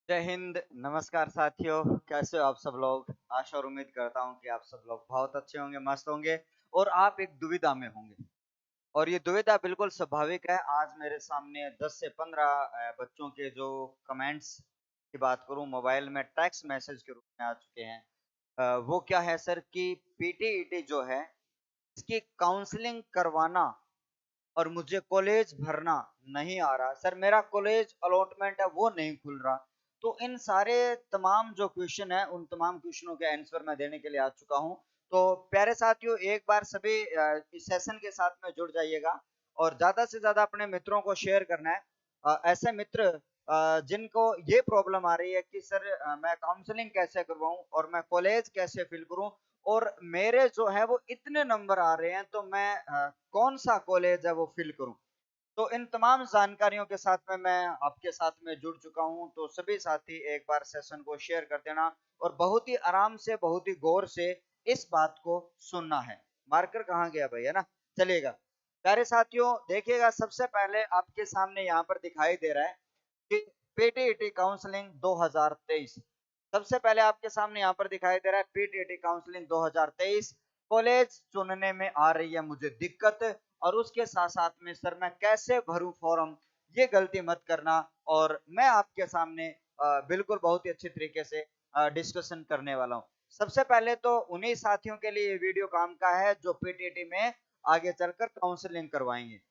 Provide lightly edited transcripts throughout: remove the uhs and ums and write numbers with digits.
जय हिंद, नमस्कार साथियों, कैसे हो आप सब लोग? आशा और उम्मीद करता हूँ कि आप सब लोग बहुत अच्छे होंगे, मस्त होंगे और आप एक दुविधा में होंगे। और ये दुविधा बिल्कुल स्वाभाविक है। आज मेरे सामने 10 से 15 बच्चों के जो कमेंट्स की बात करूँ मोबाइल में टेक्स्ट मैसेज के रूप में आ चुके हैं। वो क्या है सर कि पीटीईटी जो है, इसकी काउंसलिंग करवाना और मुझे कॉलेज भरना नहीं आ रहा। सर मेरा कॉलेज अलॉटमेंट है वो नहीं खुल रहा। तो इन सारे तमाम जो क्वेश्चन है उन तमाम क्वेश्चनों के आंसर मैं देने के लिए आ चुका हूँ। तो प्यारे साथियों एक बार सभी इस सेशन के साथ में जुड़ जाइएगा और ज्यादा से ज्यादा अपने मित्रों को शेयर करना है। ऐसे मित्र जिनको ये प्रॉब्लम आ रही है कि सर मैं काउंसलिंग कैसे करवाऊं और मैं कॉलेज कैसे फिल करूं और मेरे जो है वो इतने नंबर आ रहे हैं तो मैं कौन सा कॉलेज है वो फिल करूं। तो इन तमाम जानकारियों के साथ में मैं आपके साथ में जुड़ चुका हूं। तो सभी साथी एक बार सेशन को शेयर कर देना और बहुत ही आराम से बहुत ही गौर से इस बात को सुनना है। मार्कर कहाँ गया भाई, है ना? चलिएगा प्यारे साथियों, देखिएगा सबसे पहले आपके सामने यहाँ पर दिखाई दे रहा है कि पीटीईटी काउंसलिंग 2023। सबसे पहले आपके सामने यहाँ पर दिखाई दे रहा है पीटीईटी काउंसलिंग 2023। कॉलेज चुनने में आ रही है मुझे दिक्कत और उसके साथ साथ में सर मैं कैसे भरूं फॉर्म, ये गलती मत करना। और मैं आपके सामने बिल्कुल बहुत ही अच्छी तरीके से डिस्कशन करने वाला हूँ। सबसे पहले तो उन्हीं साथियों के लिए ये वीडियो काम का है जो पीटीईटी में आगे चलकर काउंसलिंग करवाएंगे।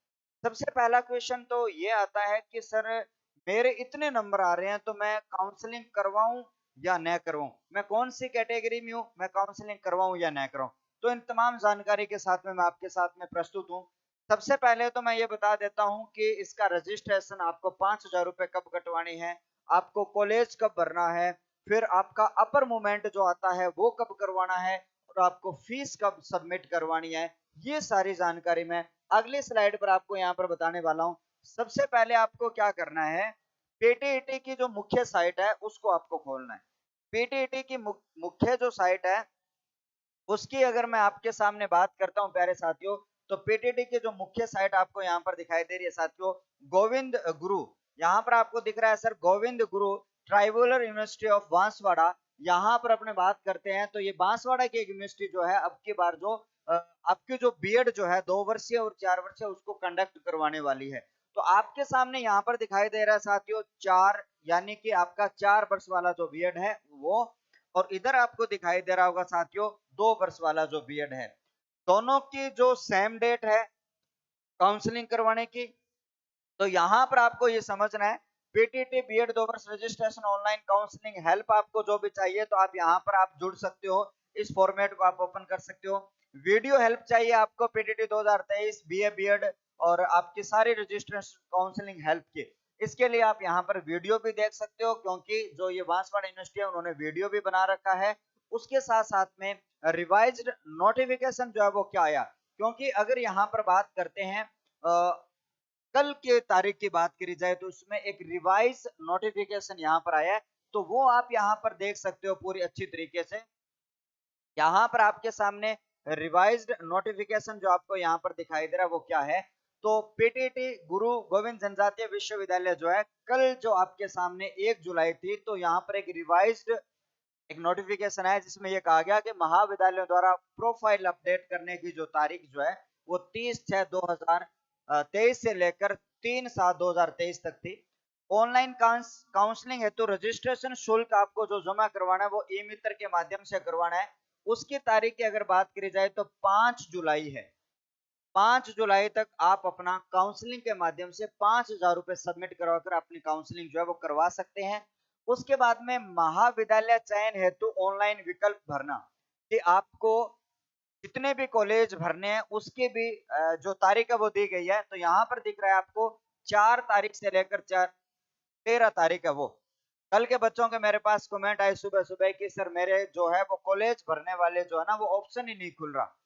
सबसे पहला क्वेश्चन तो ये आता है कि सर मेरे इतने नंबर आ रहे हैं तो मैं काउंसलिंग करवाऊं या न करवाऊं, मैं कौन सी कैटेगरी में हूं, मैं काउंसलिंग करवाऊं या न करवाऊं। तो इन तमाम जानकारी के साथ में मैं आपके साथ में प्रस्तुत हूं। सबसे पहले तो मैं ये बता देता हूं कि इसका रजिस्ट्रेशन आपको 5,000 रुपए कब कटवानी है, आपको कॉलेज कब भरना है, फिर आपका अपर मूवमेंट जो आता है वो कब करवाना है और आपको फीस कब सबमिट करवानी है। ये सारी जानकारी मैं अगली स्लाइड पर आपको यहाँ पर बताने वाला हूँ। सबसे पहले आपको क्या करना है, पीटीईटी की जो मुख्य साइट है उसको आपको खोलना है। पीटीईटी की मुख्य जो साइट है उसकी अगर मैं आपके सामने बात करता हूं प्यारे साथियों, तो पीटीटी की जो मुख्य साइट आपको यहाँ पर दिखाई दे रही है साथियों, गोविंद गुरु। यहाँ पर आपको दिख रहा है sir Govind Guru ट्राइबुलर university of Banswara. यहाँ पर अपने बात करते हैं तो ये बांसवाड़ा की एक यूनिवर्सिटी जो है अब की बार जो आपकी जो बीएड जो है 2 वर्षीय और 4 वर्षीय उसको कंडक्ट करवाने वाली है। तो आपके सामने यहाँ पर दिखाई दे रहा है साथियों 4, यानी कि आपका 4 वर्ष वाला जो बीएड है वो, और इधर आपको दिखाई दे रहा होगा साथियों 2 वर्ष वाला जो बीएड है। दोनों की जो सेम डेट है काउंसलिंग करवाने की। तो यहाँ पर आपको ये समझना है पीटीटी बीएड 2 वर्ष रजिस्ट्रेशन ऑनलाइन काउंसलिंग हेल्प, आपको जो भी चाहिए तो आप यहाँ पर आप जुड़ सकते हो। इस फॉर्मेट को आप ओपन कर सकते हो। वीडियो हेल्प चाहिए आपको पीटीटी 2023 बीए बीएड और आपकी सारी रजिस्ट्रेशन काउंसलिंग हेल्प की, इसके लिए आप यहाँ पर वीडियो भी देख सकते हो क्योंकि जो ये बांसवाड़ा यूनिवर्सिटी है उन्होंने वीडियो भी बना रखा है। उसके साथ साथ में रिवाइज्ड नोटिफिकेशन जो है वो क्या आया, क्योंकि अगर यहाँ पर बात करते हैं कल के तारीख की बात करी जाए तो उसमें एक रिवाइज नोटिफिकेशन यहाँ पर आया है। तो वो आप यहाँ पर देख सकते हो पूरी अच्छी तरीके से। यहाँ पर आपके सामने रिवाइज्ड नोटिफिकेशन जो आपको यहाँ पर दिखाई दे रहा है वो क्या है, तो पीटीटी गुरु गोविंद जनजातीय विश्वविद्यालय जो है कल जो आपके सामने 1 जुलाई थी, तो यहाँ पर एक रिवाइज्ड एक नोटिफिकेशन है जिसमें ये कहा गया कि महाविद्यालयों द्वारा प्रोफाइल अपडेट करने की जो तारीख जो है वो 30/6/2023 से लेकर 3/7/2023 तक थी। ऑनलाइन काउंसलिंग हेतु रजिस्ट्रेशन शुल्क आपको जो जमा करवाना है वो ई मित्र के माध्यम से करवाना है। उसकी तारीख की अगर बात करी जाए तो 5 जुलाई है। 5 जुलाई तक आप अपना काउंसलिंग के माध्यम से 5,000 रुपए सबमिट करवाकर अपनी काउंसलिंग जो है वो करवा सकते हैं। उसके बाद में महाविद्यालय चयन हेतु ऑनलाइन विकल्प भरना, कि आपको जितने भी कॉलेज भरने हैं उसकी भी जो तारीख है वो दी गई है। तो यहाँ पर दिख रहा है आपको 4 तारीख से लेकर 13 तारीख है वो। कल के बच्चों के मेरे पास कमेंट आए सुबह सुबह कि सर मेरे जो है वो कॉलेज भरने वाले जो है ना वो ऑप्शन ही नहीं खुल रहा।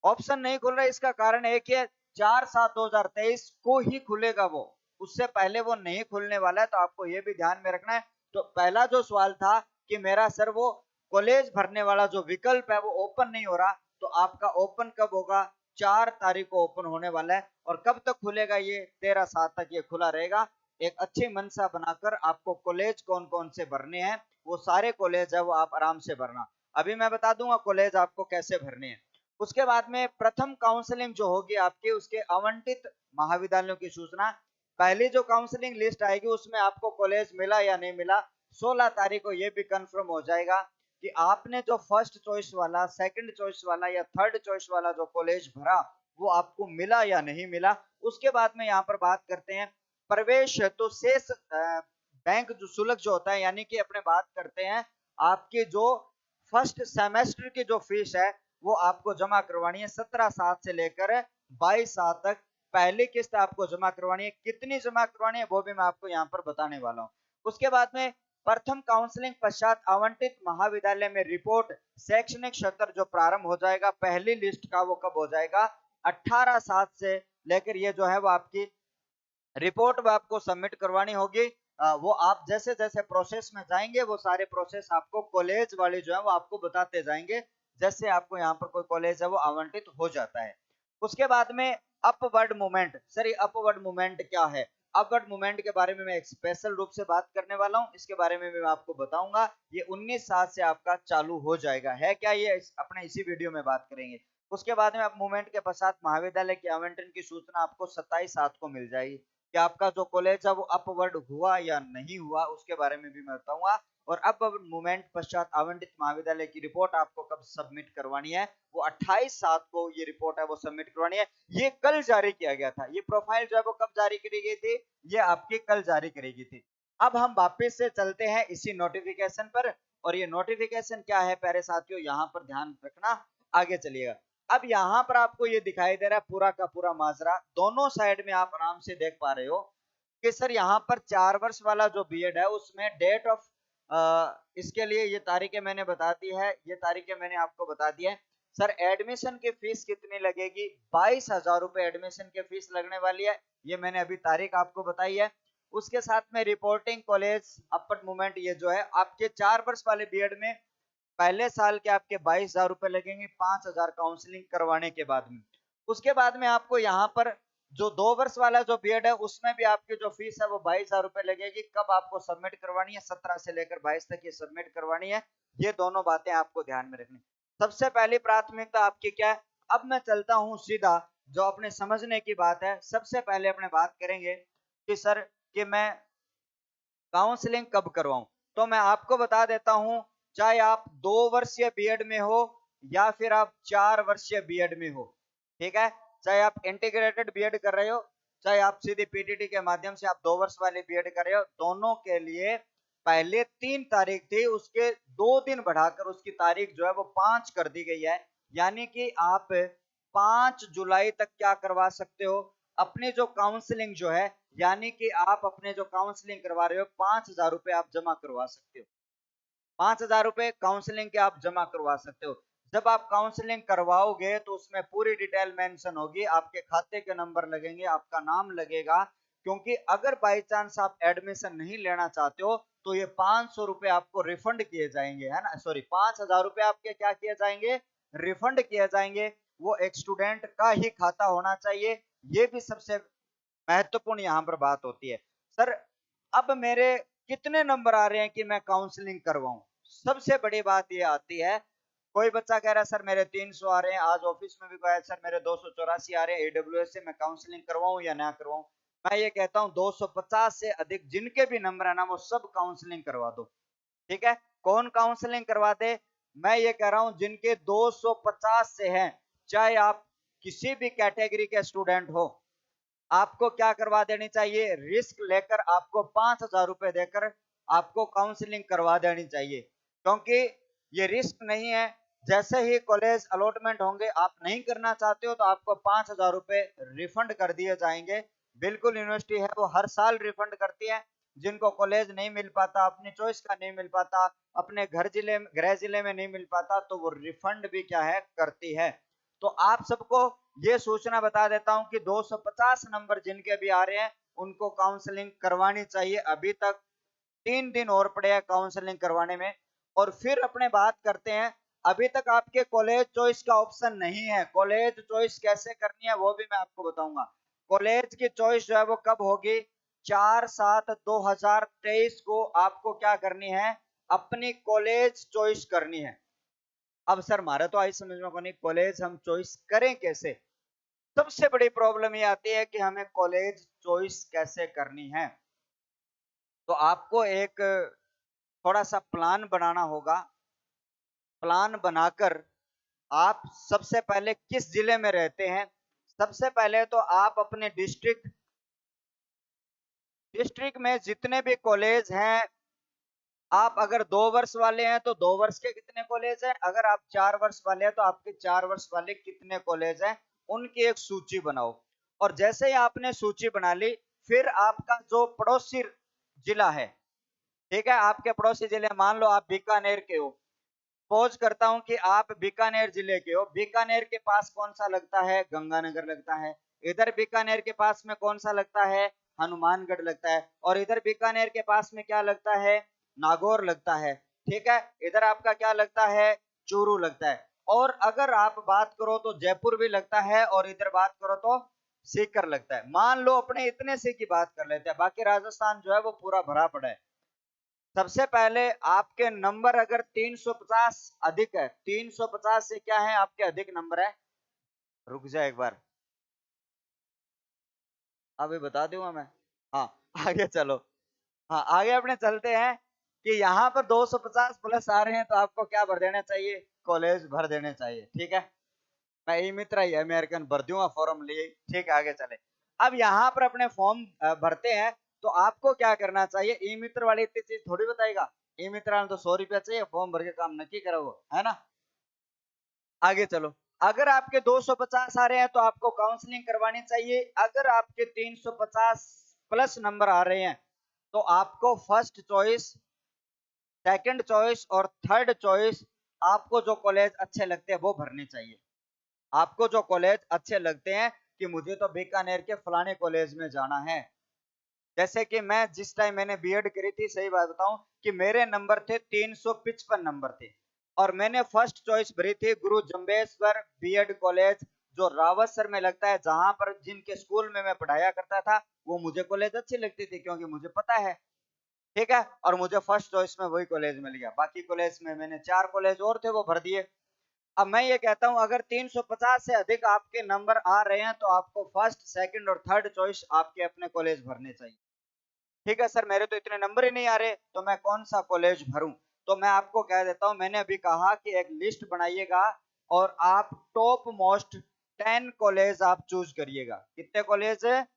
ऑप्शन नहीं खुल रहा, इसका कारण है कि 4/7/2023 को ही खुलेगा वो, उससे पहले वो नहीं खुलने वाला है। तो आपको ये भी ध्यान में रखना है। तो पहला जो सवाल था कि मेरा सर वो कॉलेज भरने वाला जो विकल्प है वो ओपन नहीं हो रहा, तो आपका ओपन कब होगा? 4 तारीख को ओपन होने वाला है और कब तक खुलेगा? ये 13/7 तक ये खुला रहेगा। एक अच्छी मंशा बनाकर आपको कॉलेज कौन कौन से भरने हैं, वो सारे कॉलेज है वो आप आराम से भरना। अभी मैं बता दूंगा कॉलेज आपको कैसे भरने हैं। उसके बाद में प्रथम काउंसलिंग जो होगी आपकी, उसके आवंटित महाविद्यालयों की सूचना। पहली जो काउंसलिंग लिस्ट आएगी उसमें आपको कॉलेज मिला या नहीं मिला, 16 तारीख को ये भी कंफर्म हो जाएगा कि आपने जो फर्स्ट चॉइस वाला, सेकंड चॉइस वाला या थर्ड चॉइस वाला जो कॉलेज भरा वो आपको मिला या नहीं मिला। उसके बाद में यहाँ पर बात करते हैं प्रवेश हेतु शेष बैंक जो शुल्क जो होता है, यानी कि अपने बात करते हैं आपकी जो फर्स्ट सेमेस्टर की जो फीस है वो आपको जमा करवानी है 17/7 से लेकर 22/7 तक। पहली किस्त आपको जमा करवानी है, कितनी जमा करवानी है वो भी मैं आपको यहाँ पर बताने वाला हूँ। उसके बाद में प्रथम काउंसलिंग पश्चात आवंटित महाविद्यालय में रिपोर्ट शैक्षणिक सत्र जो प्रारंभ हो जाएगा पहली लिस्ट का, वो कब हो जाएगा 18/7 से लेकर, ये जो है वो आपकी रिपोर्ट वो आपको सबमिट करवानी होगी। वो आप जैसे जैसे प्रोसेस में जाएंगे वो सारे प्रोसेस आपको कॉलेज वाले जो है वो आपको बताते जाएंगे, जैसे आपको यहाँ पर कोई कॉलेज है वो आवंटित हो जाता है। उसके बाद में अपवर्ड मूवमेंट। सर ये अपवर्ड मूवमेंट क्या है? अपवर्ड मूवमेंट के बारे में मैं एक स्पेशल रूप से बात करने वाला हूँ, इसके बारे में भी मैं आपको बताऊंगा। ये 19/7 से आपका चालू हो जाएगा। है क्या ये? अपने इसी वीडियो में बात करेंगे। उसके बाद में आप मूवमेंट के पश्चात महाविद्यालय के आवंटन की सूचना आपको 27/7 को मिल जाएगी कि आपका जो कॉलेज है वो अपवर्ड हुआ या नहीं हुआ, उसके बारे में भी मैं बताऊंगा। और अपवर्ड मूवमेंट पश्चात आवंटित महाविद्यालय की रिपोर्ट आपको कब सबमिट करवानी है, वो 28/7 को ये रिपोर्ट है वो सबमिट करवानी है। ये कल जारी किया गया था, ये प्रोफाइल जो है वो कब जारी करी गई थी, ये आपकी कल जारी करी गई थी। अब हम वापस से चलते हैं इसी नोटिफिकेशन पर, और ये नोटिफिकेशन क्या है प्यारे साथियों, यहाँ पर ध्यान रखना, आगे चलिएगा। अब यहाँ पर आपको ये दिखाई दे रहा है पूरा का पूरा माजरा, दोनों साइड में आप आराम से देख पा रहे हो कि सर यहाँ पर 4 वर्ष वाला जो बीएड है उसमें डेट ऑफ इसके लिए ये तारीखें मैंने बता दी है, ये तारीखें मैंने आपको बता दी है। सर एडमिशन की फीस कितनी लगेगी? 22,000 रुपए एडमिशन की फीस लगने वाली है, ये मैंने अभी तारीख आपको बताई है। उसके साथ में रिपोर्टिंग कॉलेज अपवर्ड मूवमेंट, ये जो है आपके 4 वर्ष वाले बीएड में पहले साल के आपके 22,000 रुपए लगेंगे 5,000 काउंसलिंग करवाने के बाद में। उसके बाद में आपको यहाँ पर जो 2 वर्ष वाला जो बीएड है उसमें भी आपकी जो फीस है वो 22,000 रुपए लगेगी। कब आपको सबमिट करवानी है? 17 से लेकर 22 तक ये सबमिट करवानी है। ये दोनों बातें आपको ध्यान में रखनी। सबसे पहली प्राथमिकता आपकी क्या है? अब मैं चलता हूँ सीधा, जो अपने समझने की बात है सबसे पहले अपने बात करेंगे कि सर कि मैं काउंसलिंग कब करवाऊं। तो मैं आपको बता देता हूं, चाहे आप 2 वर्षीय बीएड में हो या फिर आप 4 वर्षीय बीएड में हो, ठीक है, चाहे आप इंटीग्रेटेड बीएड कर रहे हो, चाहे आप सीधे पीटीटी के माध्यम से आप 2 वर्ष वाले बीएड कर रहे हो, दोनों के लिए पहले 3 तारीख थी, उसके 2 दिन बढ़ाकर उसकी तारीख जो है वो 5 कर दी गई है। यानी कि आप 5 जुलाई तक क्या करवा सकते हो, अपनी जो काउंसलिंग जो है, यानी कि आप अपने जो काउंसलिंग करवा रहे हो 5,000 रुपए आप जमा करवा सकते हो। 5,000 रुपए काउंसलिंग के आप जमा करवा सकते हो। जब आप काउंसलिंग करवाओगे तो उसमें पूरी डिटेल मेंशन होगी, आपके खाते के नंबर लगेंगे, आपका नाम लगेगा। क्योंकि अगर बाई चांस आप एडमिशन नहीं लेना चाहते हो तो ये 500 रुपए आपको रिफंड किए जाएंगे, है ना, सॉरी 5,000 रुपए आपके क्या किए जाएंगे, रिफंड किए जाएंगे। वो एक स्टूडेंट का ही खाता होना चाहिए, ये भी सबसे महत्वपूर्ण यहाँ पर बात होती है। सर अब मेरे कितने नंबर आ रहे हैं कि मैं काउंसलिंग करवाऊं? सबसे बड़ी बात ये आती है, कोई बच्चा कह रहा है सर मेरे 300 आ रहे हैं, आज ऑफिस में भी कहा सर मेरे 284 आ रहे हैं, एडब्ल्यूएस से मैं काउंसलिंग करवाऊं या ना करवाऊं। मैं ये कहता हूं 250 से अधिक जिनके भी नंबर है ना वो सब काउंसलिंग करवा दो, ठीक है। कौन काउंसलिंग करवा दे? मैं ये कह रहा हूं जिनके 250 से हैं, चाहे आप किसी भी कैटेगरी के स्टूडेंट हो, आपको क्या करवा देनी चाहिए, रिस्क लेकर आपको 5,000 रुपए देकर आपको काउंसलिंग करवा देनी चाहिए। क्योंकि ये रिस्क नहीं है, जैसे ही कॉलेज अलॉटमेंट होंगे, आप नहीं करना चाहते हो तो आपको 5,000 रुपए रिफंड कर दिए जाएंगे। बिल्कुल यूनिवर्सिटी है वो हर साल रिफंड करती है, जिनको कॉलेज नहीं मिल पाता, अपनी चॉइस का नहीं मिल पाता, अपने गृह जिले में नहीं मिल पाता, तो वो रिफंड भी क्या है करती है। तो आप सबको ये सूचना बता देता हूं कि 250 नंबर जिनके भी आ रहे हैं उनको काउंसलिंग करवानी चाहिए। अभी तक 3 दिन और पड़े हैं काउंसलिंग करवाने में। और फिर अपने बात करते हैं, अभी तक आपके कॉलेज चॉइस का ऑप्शन नहीं है। कॉलेज चॉइस कैसे करनी है वो भी मैं आपको बताऊंगा। कॉलेज की चॉइस जो है वो कब होगी, 4/7/2023 को आपको क्या करनी है, अपनी कॉलेज चॉइस करनी है। अब सर हमारा तो आई समझ में को नहीं, कॉलेज हम चॉइस करें कैसे? सबसे बड़ी प्रॉब्लम ये आती है कि हमें कॉलेज चॉइस कैसे करनी है। तो आपको एक थोड़ा सा प्लान बनाना होगा। प्लान बनाकर आप सबसे पहले किस जिले में रहते हैं, सबसे पहले तो आप अपने डिस्ट्रिक्ट में जितने भी कॉलेज हैं, आप अगर 2 वर्ष वाले हैं तो 2 वर्ष के कितने कॉलेज हैं, अगर आप 4 वर्ष वाले हैं तो आपके 4 वर्ष वाले कितने कॉलेज हैं, उनकी एक सूची बनाओ। और जैसे ही आपने सूची बना ली, फिर आपका जो पड़ोसी जिला है, ठीक है, आपके पड़ोसी जिले, मान लो आप बीकानेर के हो, सपोज करता हूं कि आप बीकानेर जिले के हो, बीकानेर के पास कौन सा लगता है, गंगानगर लगता है। इधर बीकानेर के पास में कौन सा लगता है, हनुमानगढ़ लगता है। और इधर बीकानेर के पास में क्या लगता है, नागौर लगता है। ठीक है, इधर आपका क्या लगता है, चूरू लगता है। और अगर आप बात करो तो जयपुर भी लगता है, और इधर बात करो तो सीकर लगता है। मान लो अपने इतने से की बात कर लेते हैं, बाकी राजस्थान जो है वो पूरा भरा पड़ा है। सबसे पहले आपके नंबर अगर 350 अधिक है, 350 से क्या है, आपके अधिक नंबर है, रुक जाए एक बार, अभी बता दूंगा मैं। हाँ, आगे चलो। हाँ, आगे अपने चलते हैं कि यहाँ पर 250 प्लस आ रहे हैं तो आपको क्या भर देना चाहिए, कॉलेज भर देने चाहिए। ठीक है, मैं ई मित्रा ही अमेरिकन भर दूंगा फॉर्म लिए। ठीक है, आगे चले। अब यहाँ पर अपने फॉर्म भरते हैं, तो आपको क्या करना चाहिए, ई मित्र वाली इतनी चीज थोड़ी बताएगा। ई मित्र में तो 100 रुपया चाहिए, फॉर्म भर के काम नक्की करो वो, है ना। आगे चलो। अगर आपके 250 आ रहे हैं तो आपको काउंसलिंग करवानी चाहिए। अगर आपके 350 प्लस नंबर आ रहे हैं तो आपको फर्स्ट चॉइस, सेकंड चॉइस और थर्ड चॉइस, आपको जो कॉलेज अच्छे लगते हैं वो भरने चाहिए। आपको जो कॉलेज अच्छे लगते हैं कि मुझे तो बीकानेर के फलाने कॉलेज में जाना है। जैसे कि मैं जिस टाइम मैंने बीएड करी थी, सही बात बताऊं कि मेरे नंबर थे 355 नंबर थे, और मैंने फर्स्ट चॉइस भरी थी गुरु जम्बेश्वर बीएड कॉलेज, जो रावतसर में लगता है, जहां पर जिनके स्कूल में मैं पढ़ाया करता था, वो मुझे कॉलेज अच्छी लगती थी क्योंकि मुझे पता है। ठीक है, और मुझे फर्स्ट चॉइस में वही कॉलेज मिल गया। बाकी कॉलेज में मैंने 4 कॉलेज और थे वो भर दिए। अब मैं ये कहता हूं, अगर 350 से अधिक आपके नंबर आ रहे हैं तो आपको फर्स्ट, सेकंड और थर्ड चॉइस आपके अपने कॉलेज भरने चाहिए। ठीक है सर, मेरे तो इतने नंबर ही नहीं आ रहे तो मैं कौन सा कॉलेज भरूं? तो मैं आपको कह देता हूं, मैंने अभी कहा कि एक लिस्ट बनाइएगा और आप टॉप मोस्ट 10 कॉलेज आप चूज करिएगा। कितने कॉलेज है?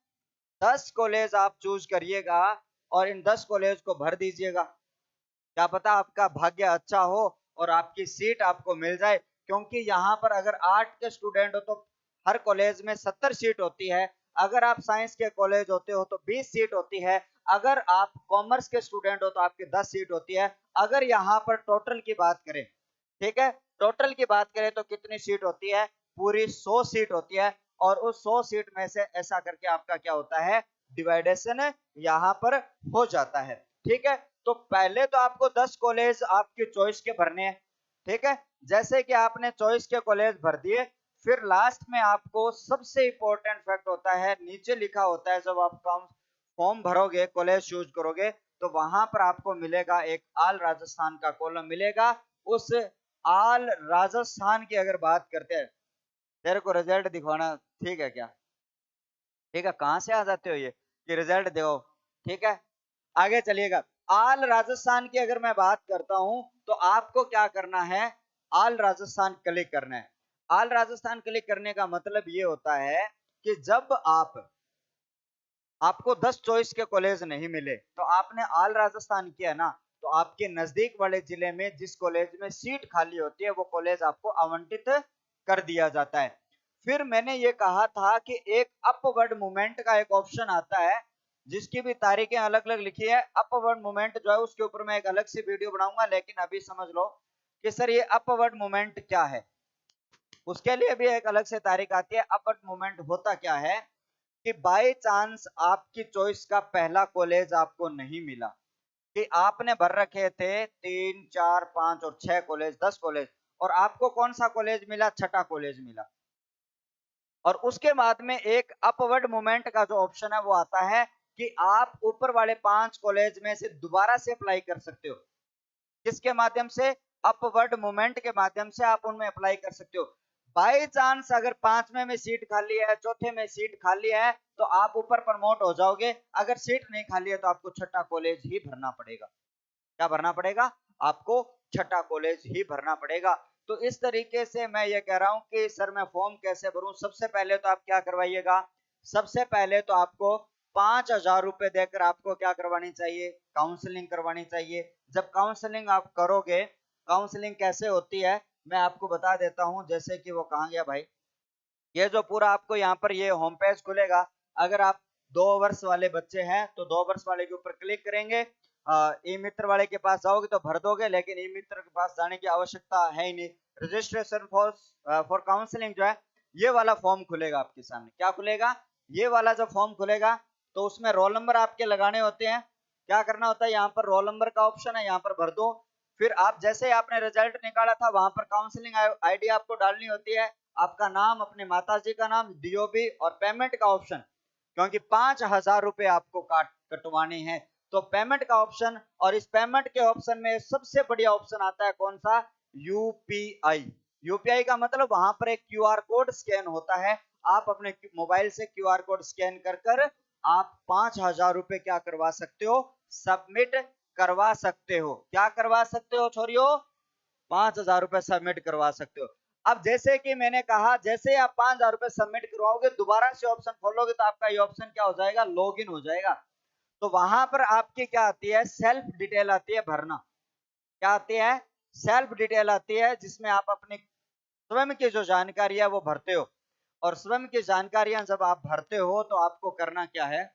10 कॉलेज आप चूज करिएगा और इन 10 कॉलेज को भर दीजिएगा। क्या पता आपका भाग्य अच्छा हो और आपकी सीट आपको मिल जाए, क्योंकि यहाँ पर अगर आर्ट के स्टूडेंट हो तो हर कॉलेज में 70 सीट होती है। अगर आप साइंस के कॉलेज होते हो तो 20 सीट होती है। अगर आप कॉमर्स के स्टूडेंट हो तो आपकी 10 सीट होती है। अगर यहाँ पर टोटल की बात करें, ठीक है, टोटल की बात करें तो कितनी सीट होती है? पूरी 100 सीट होती है। और उस 100 सीट में से ऐसा करके आपका क्या होता है, डिवाइडेशन यहाँ पर हो जाता है। ठीक है, तो पहले तो आपको 10 कॉलेज आपकी चॉइस के भरने हैं। ठीक है, जैसे कि आपने चॉइस के कॉलेज भर दिए, फिर लास्ट में आपको सबसे इंपॉर्टेंट फैक्ट होता है, नीचे लिखा होता है, जब आप फॉर्म भरोगे, कॉलेज चूज करोगे, तो वहां पर आपको मिलेगा एक आल राजस्थान का कॉलम मिलेगा। उस आल राजस्थान की अगर बात करते हैं, तेरे को रिजल्ट दिखवाना ठीक है क्या? ठीक है, कहां से आ जाते हो ये कि रिजल्ट दो? ठीक है, आगे चलिएगा। आल राजस्थान की अगर मैं बात करता हूं तो आपको क्या करना है, आल राजस्थान क्लिक करना है। आल राजस्थान क्लिक करने का मतलब ये होता है कि जब आपको 10 चॉइस के कॉलेज नहीं मिले तो आपने आल राजस्थान किया ना, तो आपके नजदीक वाले जिले में जिस कॉलेज में सीट खाली होती है वो कॉलेज आपको आवंटित कर दिया जाता है। फिर मैंने ये कहा था कि एक अपवर्ड मूवमेंट का एक ऑप्शन आता है, जिसकी भी तारीखें अलग अलग लिखी है। अपवर्ड मूवमेंट जो है उसके ऊपर मैं एक अलग से वीडियो बनाऊंगा, लेकिन अभी समझ लो कि सर ये अपवर्ड मूवमेंट क्या है। उसके लिए भी एक अलग से तारीख आती है। अपवर्ड मूवमेंट होता क्या है कि बाय चांस आपकी चॉइस का पहला कॉलेज आपको नहीं मिला, कि आपने भर रखे थे 3 4 5 और 6 कॉलेज, 10 कॉलेज, और आपको कौन सा कॉलेज मिला? छठा कॉलेज मिला। और उसके बाद में एक अपवर्ड मूवमेंट का जो ऑप्शन है वो आता है कि आप ऊपर वाले 5 कॉलेज में से दोबारा से अप्लाई कर सकते हो। किसके माध्यम से? अपवर्ड मूवमेंट के माध्यम से आप उनमें अप्लाई कर सकते हो। बाई चांस अगर 5वें में सीट खाली है, चौथे में सीट खाली है, तो आप ऊपर प्रमोट हो जाओगे। अगर सीट नहीं खाली है तो आपको छठा कॉलेज ही भरना पड़ेगा। क्या भरना पड़ेगा? आपको छठा कॉलेज ही भरना पड़ेगा। तो इस तरीके से मैं ये कह रहा हूं कि सर मैं फॉर्म कैसे भरूं? सबसे पहले तो आप क्या करवाइएगा? सबसे पहले तो आपको 5,000 रुपए देकर आपको क्या करवानी चाहिए? काउंसलिंग करवानी चाहिए। जब काउंसलिंग आप करोगे, काउंसलिंग कैसे होती है मैं आपको बता देता हूं। जैसे कि वो कहाँ गया भाई, ये जो पूरा आपको यहाँ पर ये होम पेज खुलेगा। अगर आप 2 वर्ष वाले बच्चे हैं तो 2 वर्ष वाले के ऊपर क्लिक करेंगे। ई मित्र वाले के पास जाओगे तो भर दोगे, लेकिन ई मित्र के पास जाने की आवश्यकता है ही नहीं। रजिस्ट्रेशन फॉर काउंसलिंग जो है, ये वाला फॉर्म खुलेगा आपके सामने। क्या खुलेगा? ये वाला जब फॉर्म खुलेगा तो उसमें रोल नंबर आपके लगाने होते हैं। क्या करना होता है? यहाँ पर रोल नंबर का ऑप्शन है, यहाँ पर भर दो। फिर आप जैसे आपने रिजल्ट निकाला था वहां पर काउंसलिंग आईडी आपको डालनी होती है, आपका नाम, अपने माताजी का नाम, डीओबी और पेमेंट का ऑप्शन। क्योंकि 5,000 रुपए आपको कटवाने हैं, तो पेमेंट का ऑप्शन। और इस पेमेंट के ऑप्शन में सबसे बढ़िया ऑप्शन आता है कौन सा? यूपीआई। यूपीआई का मतलब वहां पर एक क्यूआर कोड स्कैन होता है। आप अपने मोबाइल से क्यूआर कोड स्कैन कर कर आप 5,000 रुपए क्या करवा सकते हो? सबमिट करवा सकते हो। क्या करवा सकते हो छोरियो? 5,000 रुपए सबमिट करवा सकते हो। अब जैसे कि मैंने कहा, जैसे आप 5,000 रुपए सबमिट करवाओगे, दोबारा से ऑप्शन खोलोगे तो आपका ये ऑप्शन क्या हो जाएगा? लॉगिन हो जाएगा। तो वहां पर आपकी क्या आती है? सेल्फ डिटेल आती है भरना। क्या आती है? सेल्फ डिटेल आती है, जिसमें आप अपनी स्वयं की जो जानकारी है वो भरते हो। और स्वयं की जानकारियां जब आप भरते हो तो आपको करना क्या है?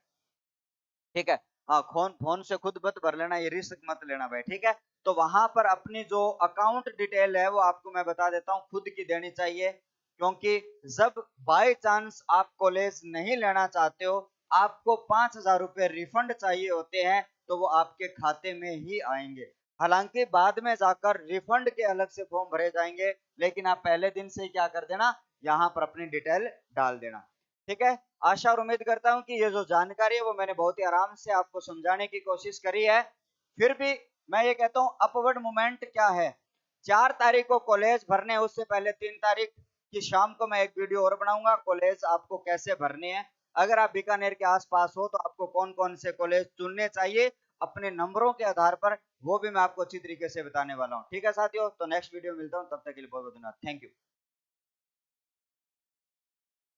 ठीक है, हाँ, फोन फोन से खुद मत भर लेना, ये रिस्क मत लेना भाई। ठीक है, तो वहां पर अपनी जो अकाउंट डिटेल है वो आपको मैं बता देता हूँ, खुद की देनी चाहिए। क्योंकि जब बाय चांस आप कॉलेज नहीं लेना चाहते हो, आपको 5,000 रुपए रिफंड चाहिए होते हैं, तो वो आपके खाते में ही आएंगे। हालांकि बाद में जाकर रिफंड के अलग से फॉर्म भरे जाएंगे, लेकिन आप पहले दिन से क्या कर देना? यहाँ पर अपनी डिटेल डाल देना। ठीक है, आशा और उम्मीद करता हूं कि ये जो जानकारी है वो मैंने बहुत ही आराम से आपको समझाने की कोशिश करी है। फिर भी मैं ये कहता हूं, अपवर्ड मूवमेंट क्या है? 4 तारीख को कॉलेज भरने, उससे पहले 3 तारीख की शाम को मैं एक वीडियो और बनाऊंगा, कॉलेज आपको कैसे भरने हैं। अगर आप बीकानेर के आसपास हो तो आपको कौन कौन से कॉलेज चुनने चाहिए अपने नंबरों के आधार पर, वो भी मैं आपको अच्छी तरीके से बताने वाला हूँ। ठीक है साथियों, तो नेक्स्ट वीडियो मिलता हूँ, तब तक के लिए बहुत बहुत धन्यवाद। Thank you.